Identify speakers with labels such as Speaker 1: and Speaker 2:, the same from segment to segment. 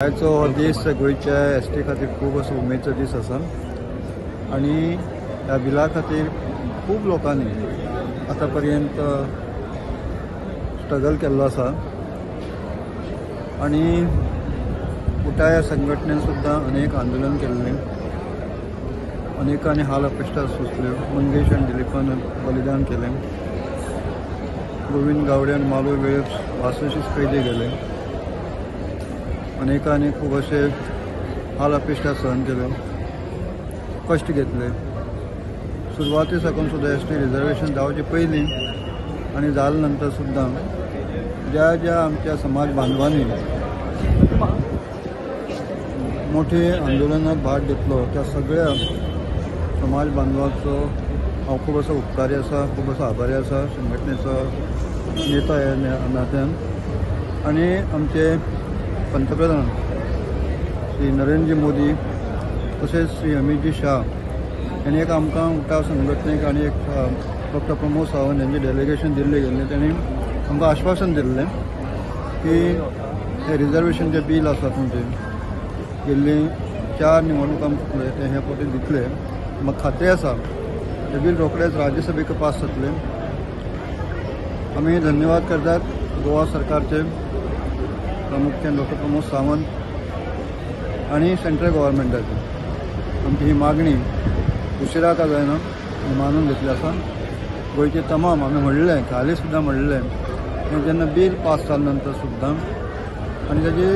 Speaker 1: आयचो दीस गोयच्या एसटी खातीर खूब असो उमेदचो दीस आसा आनी ह्या बिला खातीर खूब लोकांनी आतां पर्यंत स्ट्रगल केल्लो आसा आनी उटाया संघटनेन सुद्दां अनेक आंदोलन केल्लें, अनेकांनी हाल अपेश्टा सोंसल्यो, मंगेश आनी दिलीपान बलिदान केलें, गोविंद गावडे आनी मालू वेळेस वासुशीच कैदी गेले, अनेकांनी खूब अशे हाल अपेश्टा सहन केल्यो, कश्ट घेतले. सुरवाते साकून सुद्दां एसटी रिजर्वेशन जावचे पयलीं आनी जाले नंतर सुद्दां ज्या ज्या आमच्या समाज बांधवांनी मोठे आंदोलनात भाग घेतलो त्या सगळ्या समाज बांधवांचो हांव खूब असो उपकारी आसा, खूब असो आभारी आसा संघटनेचो नेता ह्या नात्यान. आनी आमचे पंतप्रधान श्री नरेंद्र मोदी तशेंच श्री अमितजी शाह यांनी एक आमकां उठाव संघटनेक आनी एक डॉक्टर प्रमोद सावंत यांचे डेलिगेशन दिल्ले गेल्लें. त्यांनी आमकां आश्वासन दिल्लें की हे रिजर्वेशनचे बील आसा तुमचे गेल्ली 4 निवडणुकां फुटले ते हे फावटी दितले. म्हाका खात्री आसा हे बील रोखडेच राज्यसभेक पास जातले. आमी धन्यवाद करतात गोवा सरकारचे प्रामुख्यान डॉक्टर प्रमोद सावंत आनी सेंट्रल गव्हर्मेंटाची. आमची ही मागणी उशिरा का जायना मानून घेतली आसा. गोंयचे तमाम आमी म्हणलें हालीं सुद्दां म्हणलें जेन्ना बील पास जाले नंतर सुद्दां आनी ताजी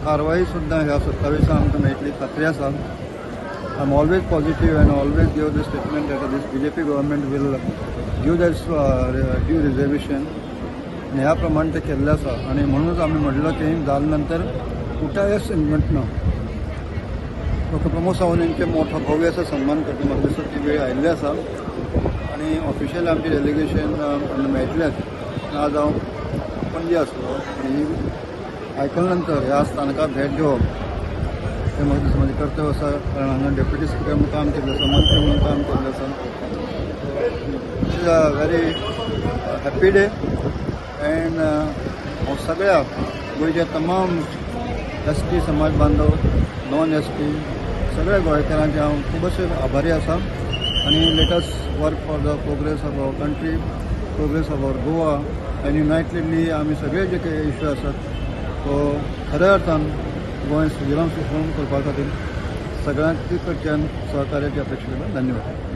Speaker 1: कारवाई सुद्दां ह्या 27 आमकां मेळटली खात्री आसा. I am always positive and always give the statement that this BJP government will give that due reservation. ह्या प्रमाणे ते केल्लें आसा आनी म्हणूनच आमी म्हणलो की जाले नंतर उटाया संघटना डॉक्टर प्रमोद सावंत यांचे मोठो भव्य असा सन्मान करता. म्हाका दिसता ती वेळ आयिल्ली आसा आनी ऑफिशियल आमचे डेलिगेशन मेळटलेंच. आज हांव पणजे आसलो आनी आयकले नंतर ह्या स्थानकाक भेट घेवप तें म्हाका दिसता म्हाजें कर्तव्य आसा. कारण हांगा डेप्युटी स्पिकर म्हणून काम केल्लें आसा, मंत्री म्हणून काम केल्लें आसा. It is a very happy day end हांव सगळ्या गोंयच्या तमाम ST समाज बांधव, नॉन ST सगळ्या गोंयकारांचे हांव खूब अशे आभारी आसा. आनी let us work for the progress of our country, progress of our Goa आनी युनायटेडली आमी सगळे जे काही इश्यू आसात तो खऱ्या अर्थान गोंय सुजलाम सुफलाम करपा खातीर सगळ्यांचे कडच्यान सहकार्याची अपेक्षा करता. धन्यवाद.